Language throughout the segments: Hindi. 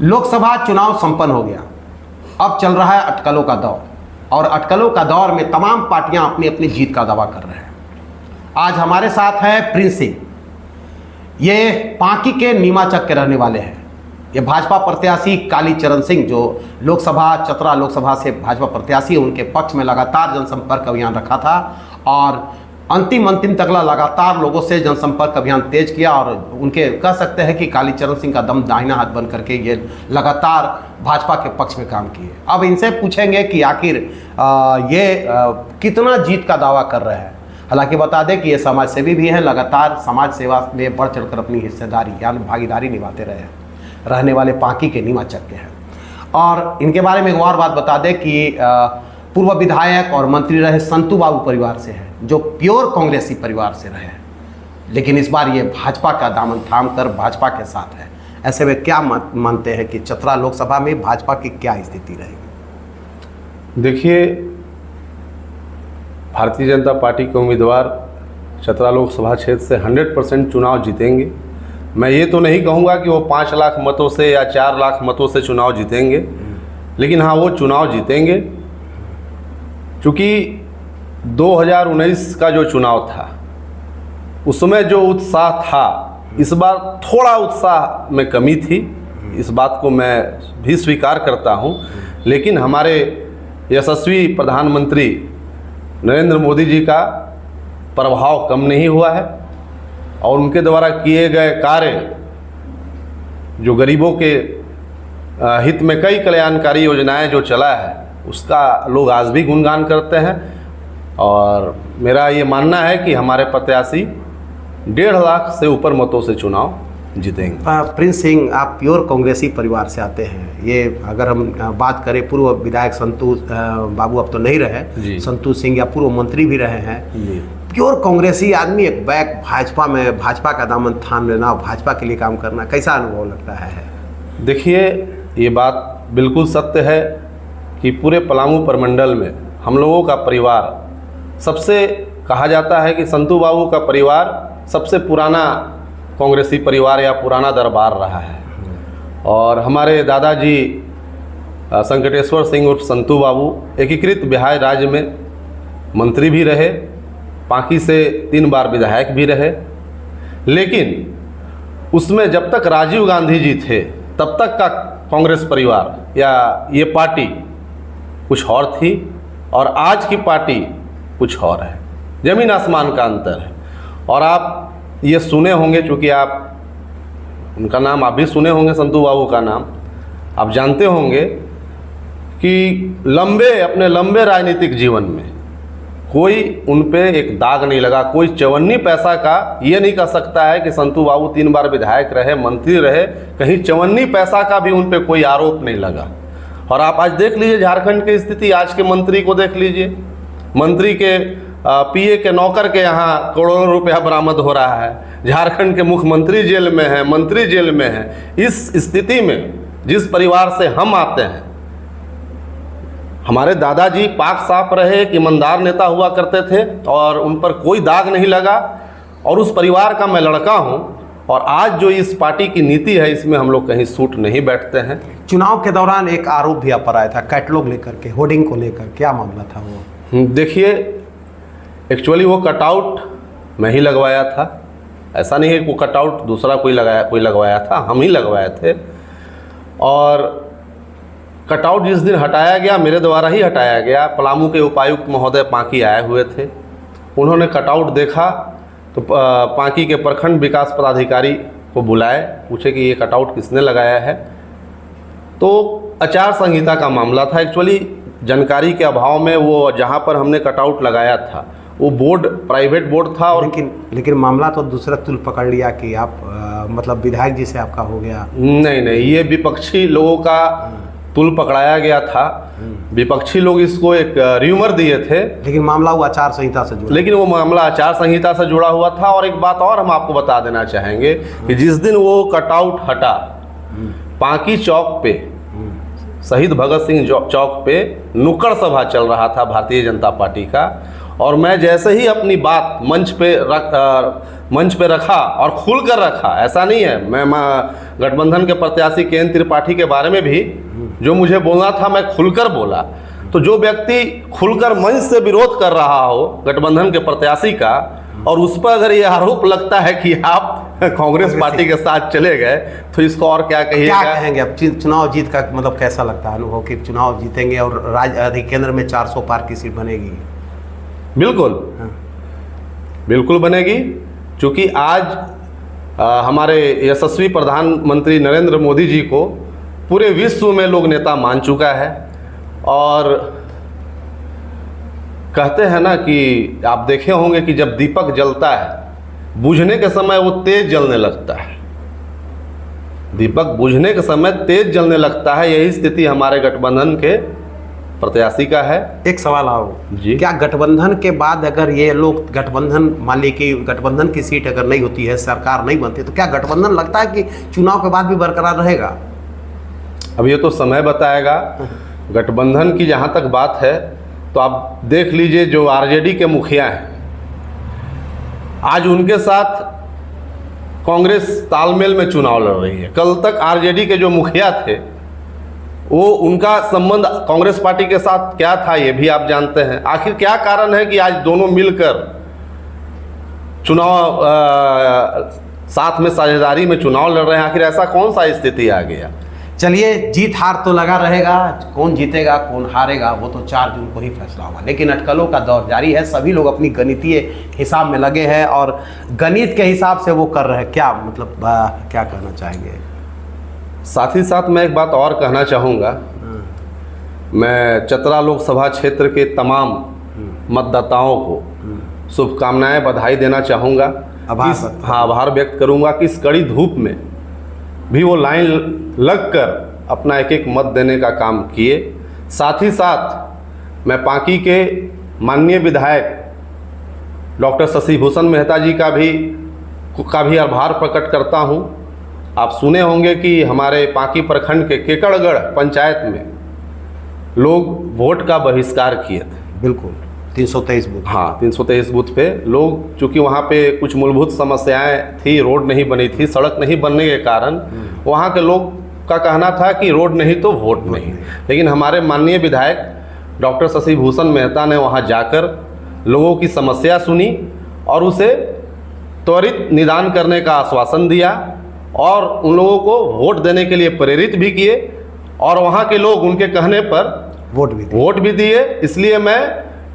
लोकसभा चुनाव संपन्न हो गया, अब चल रहा है अटकलों का दौर, और अटकलों का दौर में तमाम पार्टियां अपनी अपनी जीत का दावा कर रहे हैं। आज हमारे साथ है प्रिंस सिंह, ये पांकी के नीमाचक के रहने वाले हैं। ये भाजपा प्रत्याशी कालीचरण सिंह, जो लोकसभा चतरा लोकसभा से भाजपा प्रत्याशी, उनके पक्ष में लगातार जनसंपर्क अभियान रखा था और अंतिम तक लगातार लोगों से जनसंपर्क अभियान तेज किया, और उनके कह सकते हैं कि कालीचरण सिंह का दम दाहिना हाथ बन करके ये लगातार भाजपा के पक्ष में काम किए। अब इनसे पूछेंगे कि आखिर कितना जीत का दावा कर रहे हैं। हालांकि बता दें कि ये समाज सेवी भी हैं, लगातार समाज सेवा में बढ़ चढ़कर अपनी हिस्सेदारी यानी भागीदारी निभाते रहे हैं, रहने वाले पांकी के नीमाचक के हैं। और इनके बारे में एक और बात बता दें कि पूर्व विधायक और मंत्री रहे संतू बाबू परिवार से हैं, जो प्योर कांग्रेसी परिवार से रहे हैं, लेकिन इस बार ये भाजपा का दामन थाम कर भाजपा के साथ है। ऐसे में क्या मानते हैं कि चतरा लोकसभा में भाजपा की क्या स्थिति रहेगी? देखिए, भारतीय जनता पार्टी के उम्मीदवार चतरा लोकसभा क्षेत्र से 100% चुनाव जीतेंगे। मैं ये तो नहीं कहूँगा कि वो 5 लाख मतों से या 4 लाख मतों से चुनाव जीतेंगे, लेकिन हाँ, वो चुनाव जीतेंगे। चूँकि 2019 का जो चुनाव था उसमें जो उत्साह था, इस बार थोड़ा उत्साह में कमी थी, इस बात को मैं भी स्वीकार करता हूँ। लेकिन हमारे यशस्वी प्रधानमंत्री नरेंद्र मोदी जी का प्रभाव कम नहीं हुआ है, और उनके द्वारा किए गए कार्य, जो गरीबों के हित में कई कल्याणकारी योजनाएं जो चला है, उसका लोग आज भी गुणगान करते हैं। और मेरा ये मानना है कि हमारे प्रत्याशी 1.5 लाख से ऊपर मतों से चुनाव जीतेंगे। प्रिंस सिंह, आप प्योर कांग्रेसी परिवार से आते हैं। ये अगर हम बात करें, पूर्व विधायक संतू बाबू अब तो नहीं रहे, संतू सिंह या पूर्व मंत्री भी रहे हैं, प्योर कांग्रेसी आदमी एक बैक भाजपा में, भाजपा का दामन थाम लेना, भाजपा के लिए काम करना, कैसा अनुभव लगता है? देखिए, ये बात बिल्कुल सत्य है कि पूरे पलामू प्रमंडल में हम लोगों का परिवार सबसे, कहा जाता है कि संतू बाबू का परिवार सबसे पुराना कांग्रेसी परिवार या पुराना दरबार रहा है। और हमारे दादाजी संकटेश्वर सिंह उर्फ संतू बाबू एकीकृत बिहार राज्य में मंत्री भी रहे, पांकी से 3 बार विधायक भी रहे। लेकिन उसमें जब तक राजीव गांधी जी थे तब तक का कांग्रेस परिवार या ये पार्टी कुछ और थी, और आज की पार्टी कुछ और है। ज़मीन आसमान का अंतर है। और आप ये सुने होंगे, चूँकि आप उनका नाम आप भी सुने होंगे, संतू बाबू का नाम आप जानते होंगे कि अपने लंबे राजनीतिक जीवन में कोई उन पे एक दाग नहीं लगा। कोई 54 पैसा का ये नहीं कह सकता है कि संतू बाबू 3 बार विधायक रहे, मंत्री रहे, कहीं 54 पैसा का भी उन पे कोई आरोप नहीं लगा। और आप आज देख लीजिए झारखंड की स्थिति, आज के मंत्री को देख लीजिए, मंत्री के पीए के नौकर के यहाँ करोड़ों रुपया बरामद हो रहा है, झारखंड के मुख्यमंत्री जेल में है, मंत्री जेल में है। इस स्थिति में जिस परिवार से हम आते हैं, हमारे दादाजी पाक साफ रहे, एक ईमानदार नेता हुआ करते थे और उन पर कोई दाग नहीं लगा, और उस परिवार का मैं लड़का हूँ। और आज जो इस पार्टी की नीति है, इसमें हम लोग कहीं सूट नहीं बैठते हैं। चुनाव के दौरान एक आरोप भी आप पर आया था कैटलॉग लेकर के, होर्डिंग को लेकर, क्या मामला था वो? देखिए, एक्चुअली वो कटआउट मैं ही लगवाया था। ऐसा नहीं है कि वो कटआउट दूसरा कोई लगवाया था, हम ही लगवाए थे। और कटआउट जिस दिन हटाया गया, मेरे द्वारा ही हटाया गया। पलामू के उपायुक्त महोदय पांकी आए हुए थे, उन्होंने कटआउट देखा तो पांकी के प्रखंड विकास पदाधिकारी को बुलाए, पूछे कि ये कटआउट किसने लगाया है। तो आचार संहिता का मामला था। एक्चुअली जानकारी के अभाव में वो जहाँ पर हमने कटआउट लगाया था वो बोर्ड प्राइवेट बोर्ड था। और लेकिन मामला तो दूसरा तुल पकड़ लिया कि आप मतलब विधायक जी से आपका हो गया। नहीं, ये विपक्षी लोगों का तुल पकड़ाया गया था। विपक्षी लोग इसको एक र्यूमर दिए थे, लेकिन मामला वो आचार संहिता से जुड़ा। लेकिन वो मामला आचार संहिता से जुड़ा हुआ था। और एक बात और हम आपको बता देना चाहेंगे कि जिस दिन वो कटआउट हटा, पांकी चौक पे, शहीद भगत सिंह चौक पे नुक्कड़ सभा चल रहा था भारतीय जनता पार्टी का। और मैं जैसे ही अपनी बात मंच पे मंच पे रखा और खुल कर रखा, ऐसा नहीं है। मैं गठबंधन के प्रत्याशी के.एन. त्रिपाठी के बारे में भी जो मुझे बोलना था मैं खुलकर बोला। तो जो व्यक्ति खुलकर मंच से विरोध कर रहा हो गठबंधन के प्रत्याशी का, और उस पर अगर ये आरोप लगता है कि आप कांग्रेस पार्टी के साथ चले गए, तो इसको और क्या कहिएगा? क्या कहेंगे अब चुनाव जीत का मतलब कैसा लगता है अनुभव कि चुनाव जीतेंगे और राज्य केंद्र में 400 पार की सीट बनेगी? बिल्कुल बिल्कुल बनेगी, क्योंकि आज हमारे यशस्वी प्रधानमंत्री नरेंद्र मोदी जी को पूरे विश्व में लोग नेता मान चुका है। और कहते हैं ना कि आप देखे होंगे कि जब दीपक जलता है बुझने के समय वो तेज जलने लगता है, दीपक बुझने के समय तेज जलने लगता है। यही स्थिति हमारे गठबंधन के प्रत्याशी का है। एक सवाल आओ जी, क्या गठबंधन के बाद अगर ये लोग गठबंधन मान ली कि गठबंधन की सीट अगर नहीं होती है, सरकार नहीं बनती, तो क्या गठबंधन लगता है कि चुनाव के बाद भी बरकरार रहेगा? अब ये तो समय बताएगा। गठबंधन की जहाँ तक बात है तो आप देख लीजिए, जो आरजेडी के मुखिया हैं आज उनके साथ कांग्रेस तालमेल में चुनाव लड़ रही है। कल तक आरजेडी के जो मुखिया थे वो उनका संबंध कांग्रेस पार्टी के साथ क्या था ये भी आप जानते हैं। आखिर क्या कारण है कि आज दोनों मिलकर चुनाव साथ में साझेदारी में चुनाव लड़ रहे हैं? आखिर ऐसा कौन सा स्थिति आ गया? चलिए, जीत हार तो लगा रहेगा, कौन जीतेगा कौन हारेगा वो तो 4 जून को ही फैसला होगा। लेकिन अटकलों का दौर जारी है, सभी लोग अपनी गणितीय हिसाब में लगे हैं और गणित के हिसाब से वो कर रहे हैं। क्या मतलब क्या कहना चाहेंगे? साथ ही साथ मैं एक बात और कहना चाहूँगा। मैं चतरा लोकसभा क्षेत्र के तमाम मतदाताओं को शुभकामनाएं, बधाई देना चाहूँगा। आभार व्यक्त करूँगा कि इस कड़ी धूप में भी वो लाइन लगकर अपना एक एक मत देने का काम किए। साथ ही साथ मैं पांकी के माननीय विधायक डॉक्टर शशि भूषण मेहता जी का भी आभार प्रकट करता हूं। आप सुने होंगे कि हमारे पांकी प्रखंड के केकड़गढ़ पंचायत में लोग वोट का बहिष्कार किए थे। बिल्कुल, 323 बूथ। हाँ, 323 बूथ पे लोग, चूँकि वहाँ पे कुछ मूलभूत समस्याएं थी, रोड नहीं बनी थी, सड़क नहीं बनने के कारण वहाँ के लोग का कहना था कि रोड नहीं तो वोट नहीं। लेकिन हमारे माननीय विधायक डॉक्टर शशि भूषण मेहता ने वहाँ जाकर लोगों की समस्या सुनी और उसे त्वरित निदान करने का आश्वासन दिया और उन लोगों को वोट देने के लिए प्रेरित भी किए और वहाँ के लोग उनके कहने पर वोट भी दिए। इसलिए मैं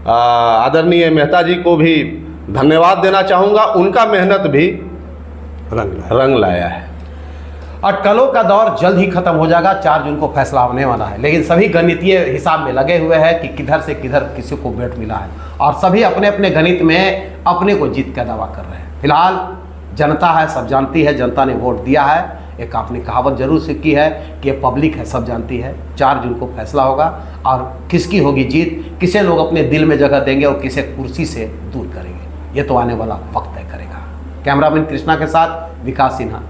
आदरणीय मेहता जी को भी धन्यवाद देना चाहूँगा। उनका मेहनत भी रंग लाया है। अटकलों का दौर जल्द ही खत्म हो जाएगा, 4 जून को फैसला होने वाला है। लेकिन सभी गणितीय हिसाब में लगे हुए हैं कि किधर से किधर किसी को वोट मिला है और सभी अपने अपने गणित में अपने को जीत का दावा कर रहे हैं। फिलहाल जनता है, सब जानती है, जनता ने वोट दिया है। एक आपने कहावत जरूर सीखी है कि ये पब्लिक है, सब जानती है। 4 जून को फैसला होगा और किसकी होगी जीत, किसे लोग अपने दिल में जगह देंगे और किसे कुर्सी से दूर करेंगे, ये तो आने वाला वक्त तय करेगा। कैमरामैन कृष्णा के साथ विकास सिन्हा।